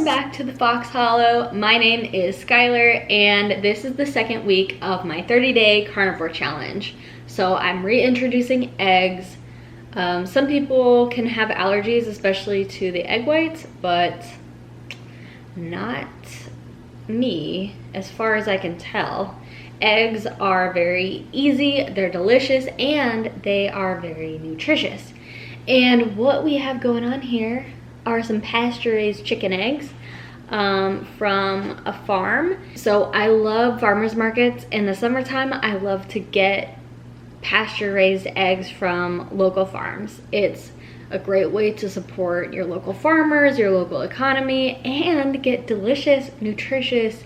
back to the Fox Hollow. My name is Skylar and this is the second week of my 30-day carnivore challenge. So I'm reintroducing eggs. Some people can have allergies, especially to the egg whites, but not me as far as I can tell. Eggs are very easy, they're delicious, and they are very nutritious. And what we have going on here are some pasture-raised chicken eggs from a farm. So I love farmers markets. In the summertime, I love to get pasture-raised eggs from local farms. It's a great way to support your local farmers, your local economy, and get delicious, nutritious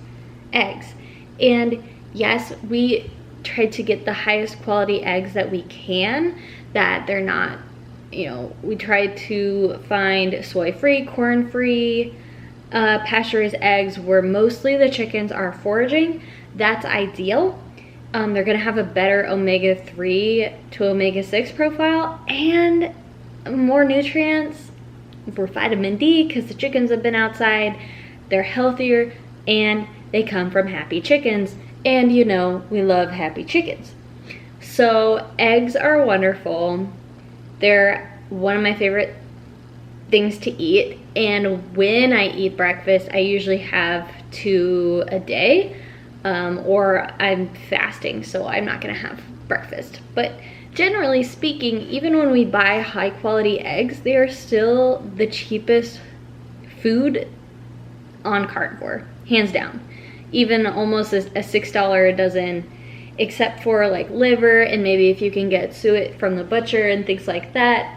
eggs. And yes, we try to get the highest quality eggs that we can, that they're not, you know, we try to find soy-free, corn-free, pasture-raised eggs where mostly the chickens are foraging. That's ideal. They're gonna have a better omega-3 to omega-6 profile and more nutrients for vitamin D because the chickens have been outside. They're healthier and they come from happy chickens. And you know, we love happy chickens. So eggs are wonderful. They're one of my favorite things to eat. And when I eat breakfast, I usually have 2 a day, or I'm fasting, so I'm not gonna have breakfast. But generally speaking, even when we buy high quality eggs, they are still the cheapest food on Carnivore, hands down. Even almost a $6 a dozen, except for like liver and maybe if you can get suet from the butcher and things like that.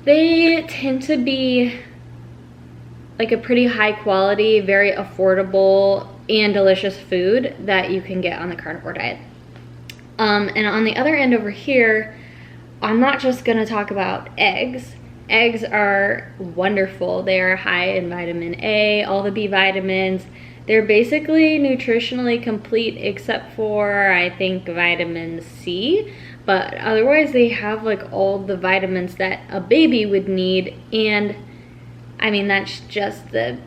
They tend to be like a pretty high quality, very affordable and delicious food that you can get on the carnivore diet. And on the other end over here, I'm not just gonna talk about eggs. Eggs are wonderful. They are high in vitamin A, all the B vitamins. They're basically nutritionally complete except for, I think, vitamin C. But otherwise they have like all the vitamins that a baby would need. And I mean, that's the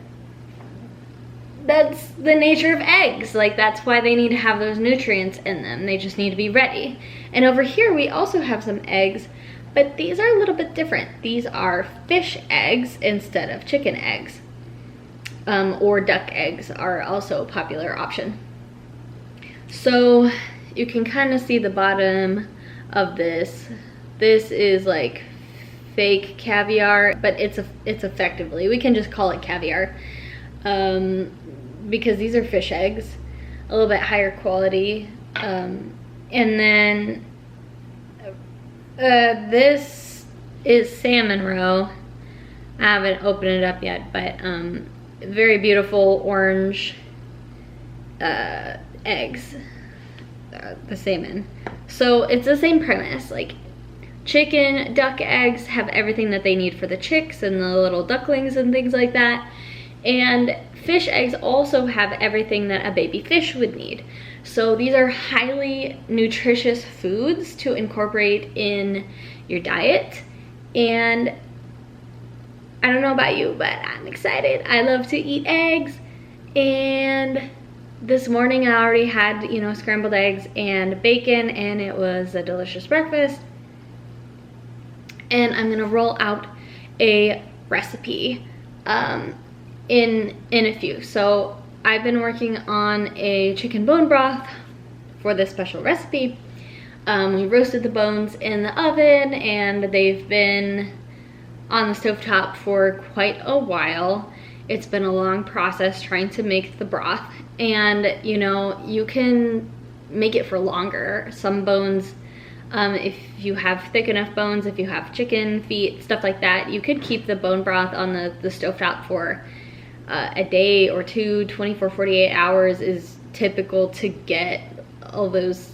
nature of eggs. Like, that's why they need to have those nutrients in them. They just need to be ready. And over here we also have some eggs, but these are a little bit different. These are fish eggs instead of chicken eggs. Or duck eggs are also a popular option. So you can kind of see the bottom of this. This is like fake caviar, but it's effectively, we can just call it caviar, because these are fish eggs, a little bit higher quality. And then this is salmon roe. I haven't opened it up yet, but very beautiful orange eggs, the salmon. So it's the same premise, like chicken, duck eggs have everything that they need for the chicks and the little ducklings and things like that. And fish eggs also have everything that a baby fish would need. So these are highly nutritious foods to incorporate in your diet. And I don't know about you, but I'm excited. I love to eat eggs. And this morning I already had, you know, scrambled eggs and bacon, and it was a delicious breakfast. And I'm gonna roll out a recipe in a few. So I've been working on a chicken bone broth for this special recipe. We roasted the bones in the oven and they've been on the stovetop for quite a while. It's been a long process trying to make the broth, and you know, you can make it for longer. Some bones, if you have thick enough bones, if you have chicken feet, stuff like that, you could keep the bone broth on the stovetop for a day or two. 24, 48 hours is typical to get all those,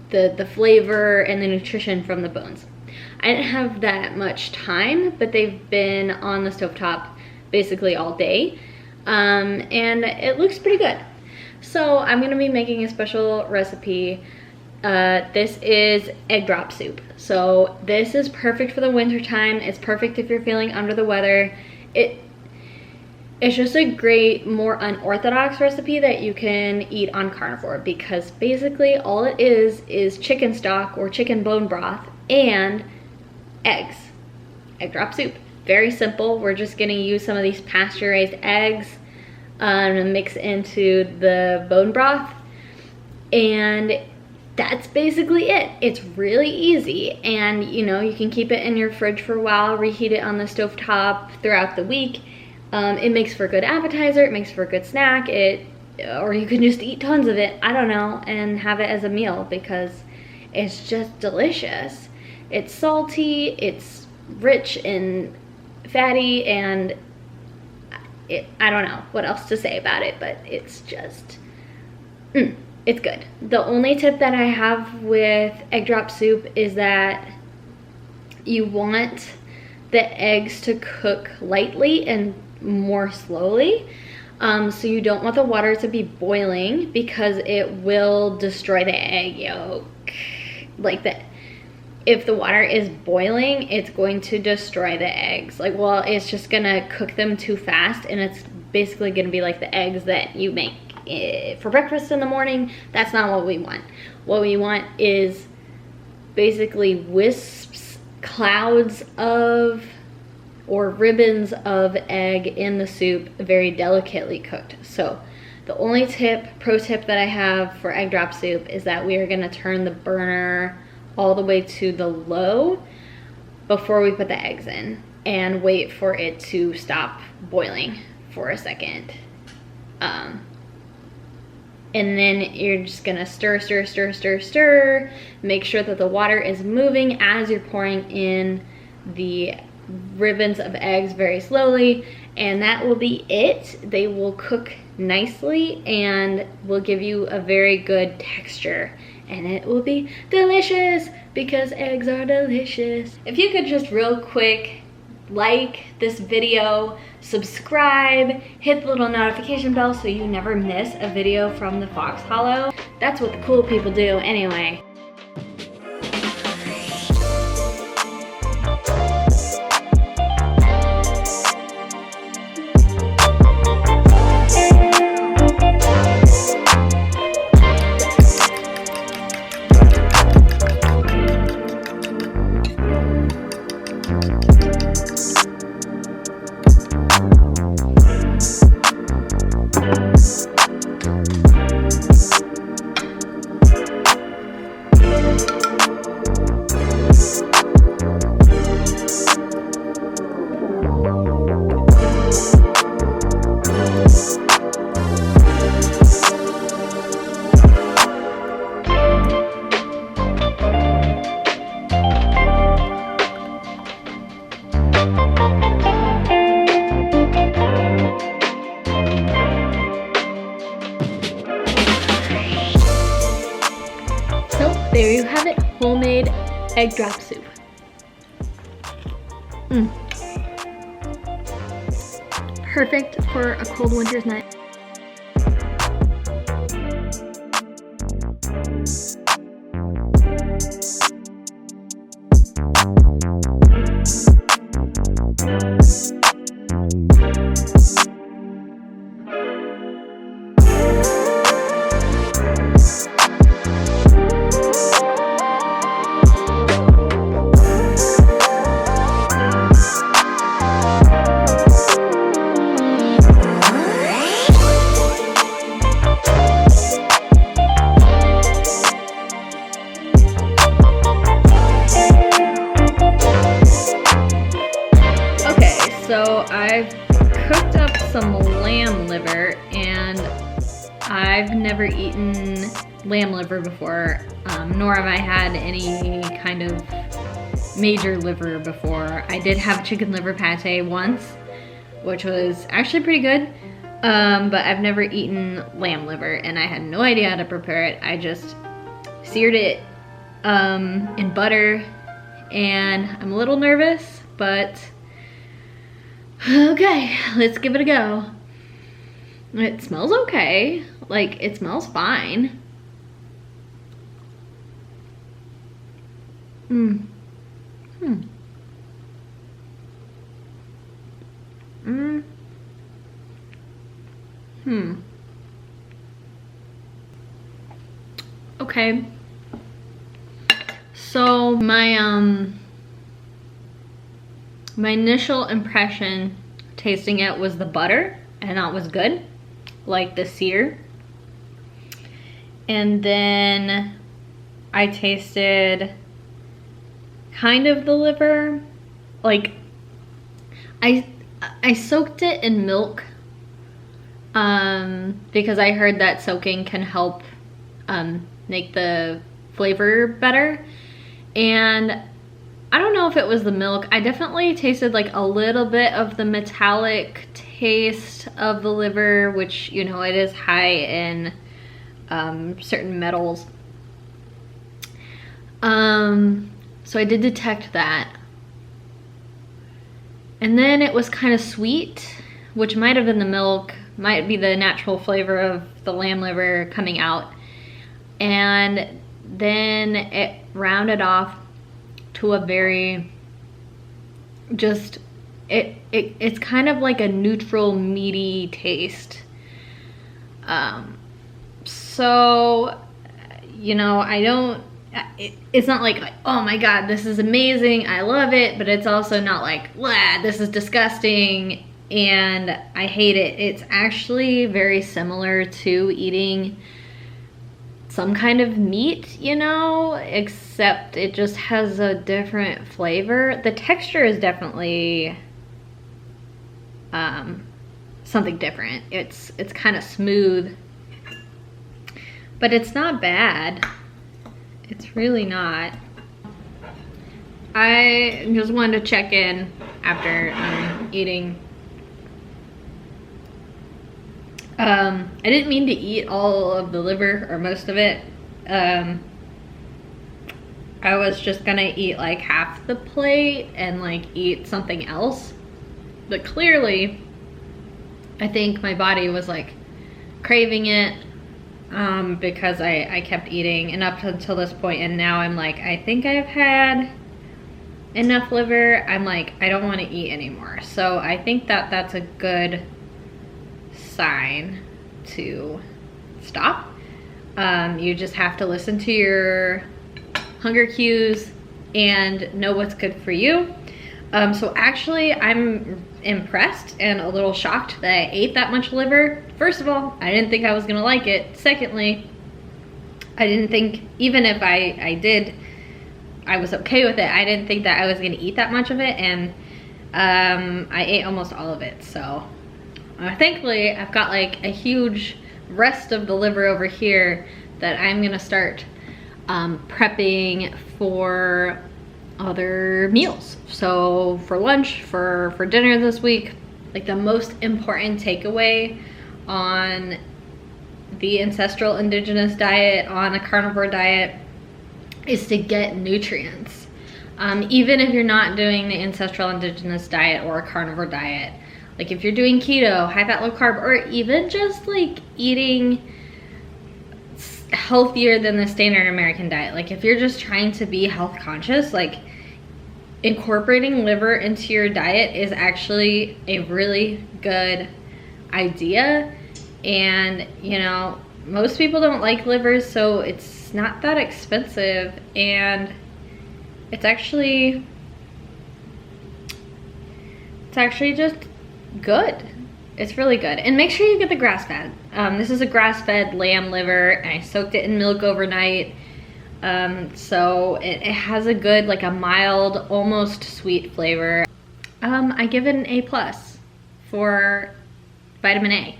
the flavor and the nutrition from the bones. I didn't have that much time, but they've been on the stovetop basically all day, and it looks pretty good. So I'm gonna be making a special recipe. This is egg drop soup. So this is perfect for the winter time. It's perfect if you're feeling under the weather. It It's just a great, more unorthodox recipe that you can eat on Carnivore, because basically all it is chicken stock or chicken bone broth and eggs. Egg drop soup. Very simple. We're just gonna use some of these pasteurized eggs and mix into the bone broth, and that's basically it. It's really easy, and you know, you can keep it in your fridge for a while, reheat it on the stovetop throughout the week. It makes for a good appetizer, it makes for a good snack, or you can just eat tons of it, I don't know, and have it as a meal because it's just delicious. It's salty, it's rich and fatty, and I don't know what else to say about it, but it's just, it's good. The only tip that I have with egg drop soup is that you want the eggs to cook lightly and more slowly. So you don't want the water to be boiling because it will destroy the egg yolk. Like that, if the water is boiling, it's going to destroy the eggs. Like, well, it's just gonna cook them too fast, and it's basically gonna be like the eggs that you make for breakfast in the morning. That's not what we want. What we want is basically wisps, clouds of, or ribbons of egg in the soup, very delicately cooked. So the only pro tip that I have for egg drop soup is that we are gonna turn the burner all the way to the low before we put the eggs in, and wait for it to stop boiling for a second. And then you're just gonna stir, stir, stir, stir, stir. Make sure that the water is moving as you're pouring in the ribbons of eggs very slowly, and that will be it. They will cook nicely and will give you a very good texture, and it will be delicious because eggs are delicious. If you could just real quick like this video, subscribe, hit the little notification bell so you never miss a video from the Fox Hollow. That's what the cool people do anyway. There you have it, homemade egg drop soup. Perfect for a cold winter's night. So I've cooked up some lamb liver, and I've never eaten lamb liver before, nor have I had any kind of major liver before. I did have chicken liver pate once, which was actually pretty good, but I've never eaten lamb liver, and I had no idea how to prepare it. I just seared it in butter, and I'm a little nervous, but okay, let's give it a go. It smells okay. Like, it smells fine. Okay. So my my initial impression tasting it was the butter, and that was good, like the sear. And then I tasted kind of the liver. Like I soaked it in milk because I heard that soaking can help make the flavor better. And I don't know if it was the milk. I definitely tasted like a little bit of the metallic taste of the liver, which, you know, it is high in certain metals. So I did detect that. And then it was kind of sweet, which might have been the milk, might be the natural flavor of the lamb liver coming out. And then it rounded off to a very, just, it's kind of like a neutral, meaty taste. So, you know, it's not like, oh my god, this is amazing, I love it, but it's also not like, wow, this is disgusting and I hate it. It's actually very similar to eating some kind of meat, you know, except it just has a different flavor. The texture is definitely something different. It's kind of smooth, but it's not bad. It's really not. I just wanted to check in after eating. I didn't mean to eat all of the liver or most of it. I was just gonna eat like half the plate and like eat something else. But clearly, I think my body was like craving it because I kept eating, and up until this point, and now I'm like, I think I've had enough liver. I'm like, I don't want to eat anymore. So I think that that's a good sign to stop. You just have to listen to your hunger cues and know what's good for you. So actually, I'm impressed and a little shocked that I ate that much liver. First of all, I didn't think I was gonna like it. Secondly, I didn't think, even if I did, I was okay with it. I didn't think that I was gonna eat that much of it, and I ate almost all of it. So thankfully, I've got like a huge rest of the liver over here that I'm gonna start prepping for other meals. So for lunch, for dinner this week, like the most important takeaway on the Ancestral Indigenous diet, on a carnivore diet, is to get nutrients. Even if you're not doing the Ancestral Indigenous diet or a carnivore diet, like if you're doing keto, high fat, low carb, or even just like eating healthier than the standard American diet, like if you're just trying to be health conscious, like incorporating liver into your diet is actually a really good idea. And you know, most people don't like livers, so it's not that expensive, and it's actually just good. It's really good. And make sure you get the grass-fed. This is a grass-fed lamb liver, and I soaked it in milk overnight. So it has a good, like a mild, almost sweet flavor. I give it an A+ for vitamin A.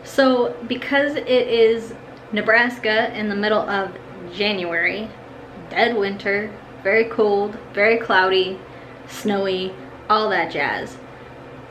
So because it is Nebraska in the middle of January, dead winter, very cold, very cloudy, snowy, all that jazz,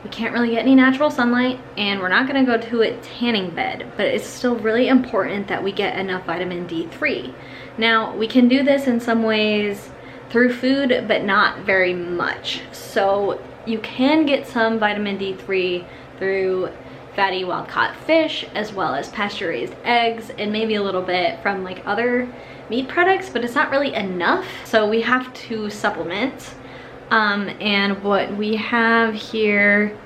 we can't really get any natural sunlight, and we're not gonna go to a tanning bed, but it's still really important that we get enough vitamin D3. Now, we can do this in some ways through food, but not very much. So you can get some vitamin D3 through fatty wild-caught fish, as well as pasture-raised eggs, and maybe a little bit from like other meat products, but it's not really enough. So we have to supplement. And what we have here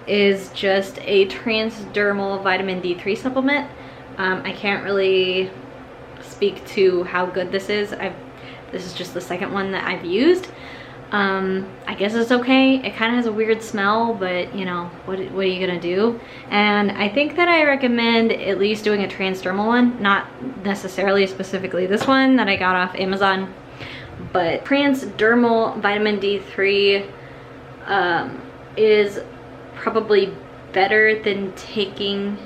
is just a transdermal vitamin D3 supplement. I can't really speak to how good this is. This is just the second one that I've used. I guess it's okay. It kind of has a weird smell, but you know, what are you gonna do? And I think that I recommend at least doing a transdermal one, not necessarily specifically this one that I got off Amazon, but transdermal vitamin D3 is probably better than taking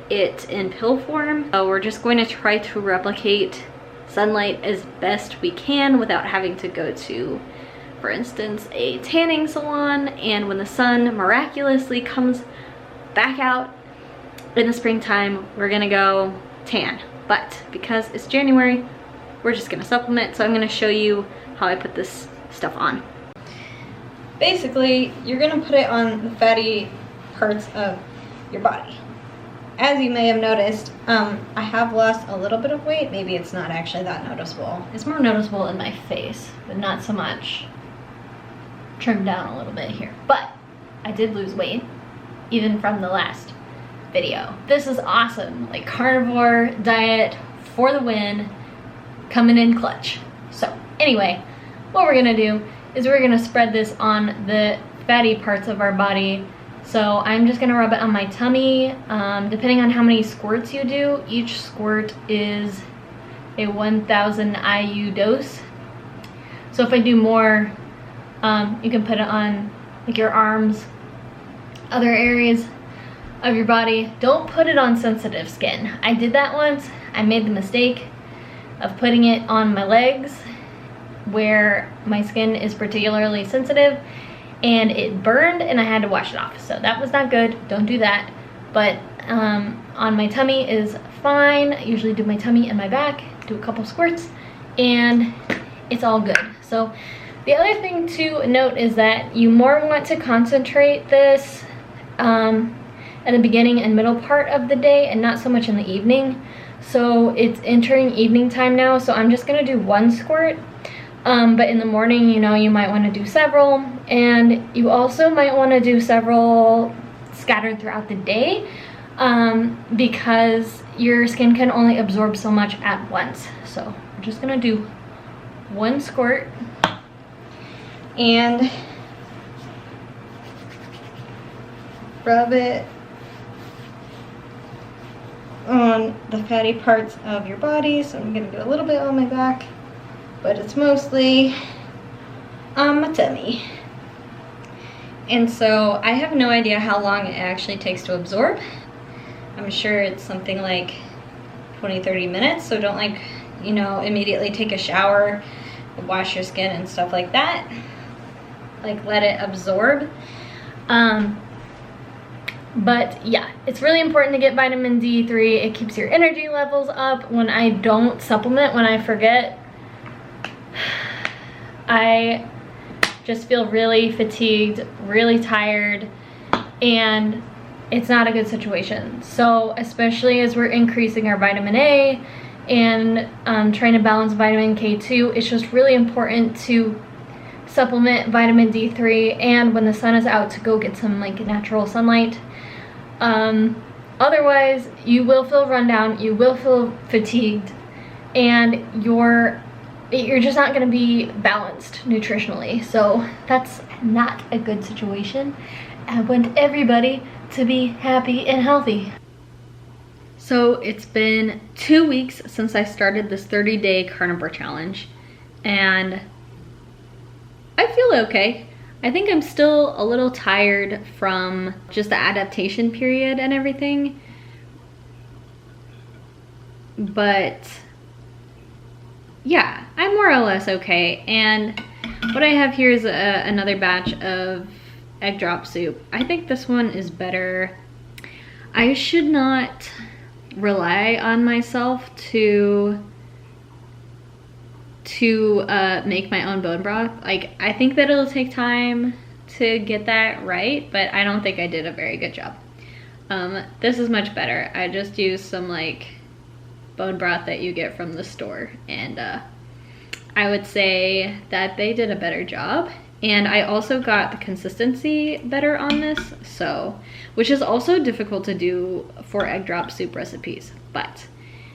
it in pill form. So we're just going to try to replicate sunlight as best we can without having to go to, for instance, a tanning salon, and when the sun miraculously comes back out in the springtime, we're gonna go tan. But because it's January, we're just gonna supplement, so I'm gonna show you how I put this stuff on. Basically, you're gonna put it on the fatty parts of your body. As you may have noticed, I have lost a little bit of weight. Maybe it's not actually that noticeable. It's more noticeable in my face, but not so much. Trimmed down a little bit here, but I did lose weight even from the last video. This is awesome, like carnivore diet for the win, coming in clutch. So anyway, what we're gonna do is we're gonna spread this on the fatty parts of our body. So I'm just gonna rub it on my tummy. Depending on how many squirts you do, each squirt is a 1000 IU dose. So if I do more, you can put it on like your arms, other areas of your body. Don't put it on sensitive skin. I did that once. I made the mistake of putting it on my legs where my skin is particularly sensitive, and it burned and I had to wash it off. So that was not good. Don't do that. But on my tummy is fine. I usually do my tummy and my back, do a couple squirts, and it's all good. So the other thing to note is that you more want to concentrate this at the beginning and middle part of the day and not so much in the evening. So it's entering evening time now, so I'm just gonna do one squirt. But in the morning, you know, you might want to do several, and you also might want to do several scattered throughout the day, because your skin can only absorb so much at once. So we're just gonna do one squirt and rub it on the fatty parts of your body. So I'm gonna do a little bit on my back, but it's mostly on my tummy. And so I have no idea how long it actually takes to absorb. I'm sure it's something like 20-30 minutes, so don't, like, you know, immediately take a shower, wash your skin and stuff like that. Like, let it absorb. But yeah, it's really important to get vitamin D3. It keeps your energy levels up. When I don't supplement, when I forget, I just feel really fatigued, really tired, and it's not a good situation. So especially as we're increasing our vitamin A and trying to balance vitamin K2, it's just really important to supplement vitamin D3, and when the sun is out, to go get some like natural sunlight. Otherwise you will feel run down, you will feel fatigued, and you're just not going to be balanced nutritionally. So that's not a good situation. I want everybody to be happy and healthy. So it's been 2 weeks since I started this 30-day carnivore challenge, and I feel okay. I think I'm still a little tired from just the adaptation period and everything, but yeah, I'm more or less okay. And what I have here is another batch of egg drop soup. I think this one is better. I should not rely on myself to make my own bone broth. Like, I think that it'll take time to get that right, but I don't think I did a very good job. This is much better. I just used some like bone broth that you get from the store, and I would say that they did a better job. And I also got the consistency better on this, so, which is also difficult to do for egg drop soup recipes, but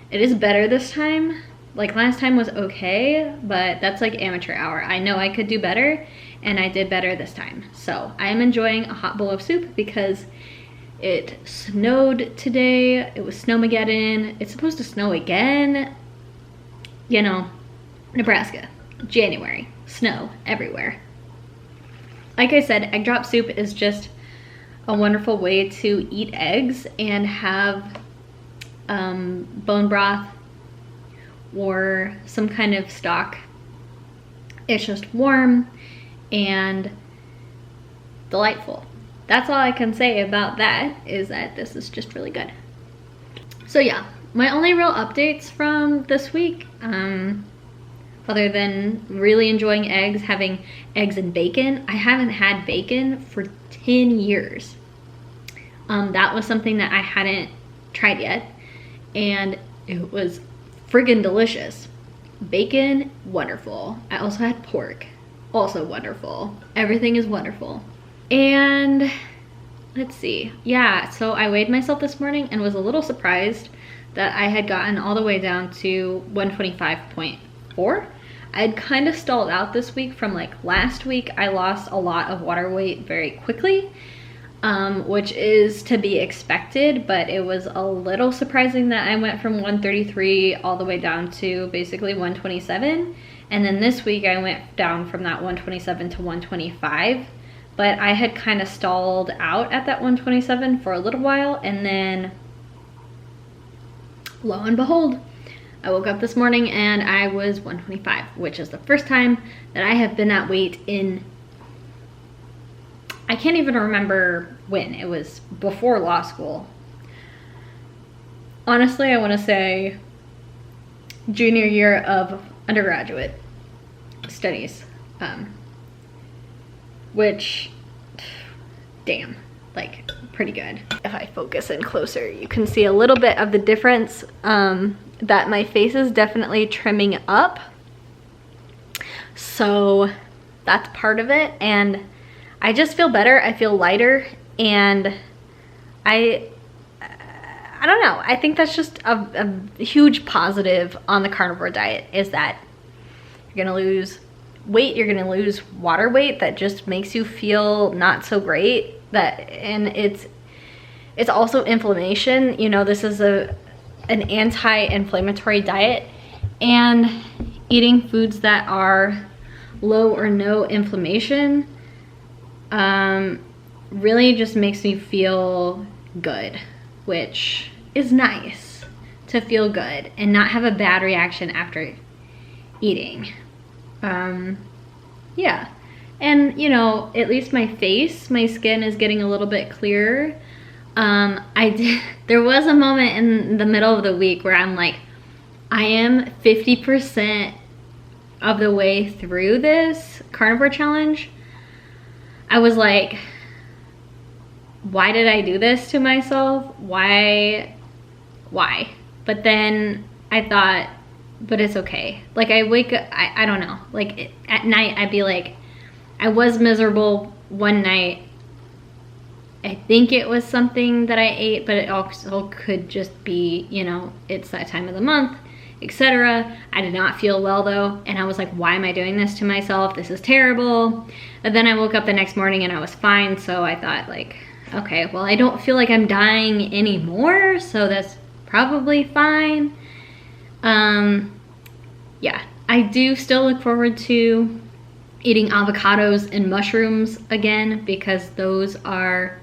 it is better this time. Like last time was okay, but that's like amateur hour. I know I could do better, and I did better this time. So I am enjoying a hot bowl of soup because it snowed today. It was Snowmageddon. It's supposed to snow again. You know, Nebraska, January, snow everywhere. Like I said, egg drop soup is just a wonderful way to eat eggs and have bone broth or some kind of stock. It's just warm and delightful. That's all I can say about that, is that this is just really good. So yeah, my only real updates from this week, other than really enjoying eggs, having eggs and bacon. I haven't had bacon for 10 years. That was something that I hadn't tried yet, and it was friggin' delicious. Bacon, wonderful. I also had pork, also wonderful. Everything is wonderful. And let's see, yeah, so I weighed myself this morning and was a little surprised that I had gotten all the way down to 125.4. I had kind of stalled out this week from like last week. I lost a lot of water weight very quickly, which is to be expected, but it was a little surprising that I went from 133 all the way down to basically 127. And then this week I went down from that 127 to 125, but I had kind of stalled out at that 127 for a little while, and then lo and behold, I woke up this morning and I was 125, which is the first time that I have been that weight in, I can't even remember when. It was before law school. Honestly, I want to say junior year of undergraduate studies, which, damn, like pretty good. If I focus in closer, you can see a little bit of the difference, that my face is definitely trimming up. So that's part of it, and I just feel better. I feel lighter, and I don't know. I think that's just a huge positive on the carnivore diet, is that you're gonna lose weight, you're gonna lose water weight that just makes you feel not so great. And it's also inflammation. You know, this is an anti-inflammatory diet, and eating foods that are low or no inflammation really just makes me feel good, which is nice, to feel good and not have a bad reaction after eating. Yeah, and you know, at least my face, my skin is getting a little bit clearer. There was a moment in the middle of the week where I'm like, I am 50% of the way through this carnivore challenge. I was like, why did I do this to myself? Why? But then I thought, but it's okay. Like I wake up, I don't know, like at night I'd be like, I was miserable one night. I think it was something that I ate, but it also could just be, you know, it's that time of the month, etc. I did not feel well though, and I was like, why am I doing this to myself? This is terrible. And then I woke up the next morning and I was fine, so I thought like, okay, well, I don't feel like I'm dying anymore, so that's probably fine. Yeah, I do still look forward to eating avocados and mushrooms again, because those are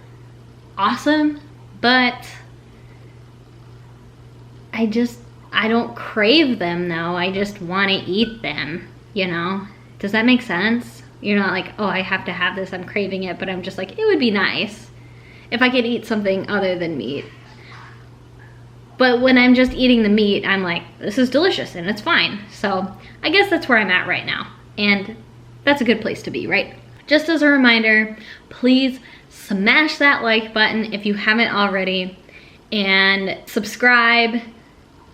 awesome, but I don't crave them though. I just want to eat them, you know? Does that make sense? You're not like, oh, I have to have this, I'm craving it, but I'm just like, it would be nice if I could eat something other than meat. But when I'm just eating the meat, I'm like, this is delicious and it's fine. So I guess that's where I'm at right now, and that's a good place to be, right? Just as a reminder, please smash that like button if you haven't already, and subscribe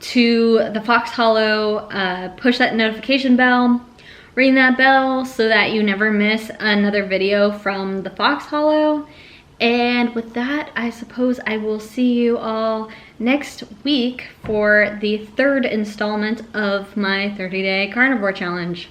to the Fox Hollow, push that notification bell, ring that bell so that you never miss another video from the Fox Hollow. And with that, I suppose I will see you all next week for the third installment of my 30-day carnivore challenge.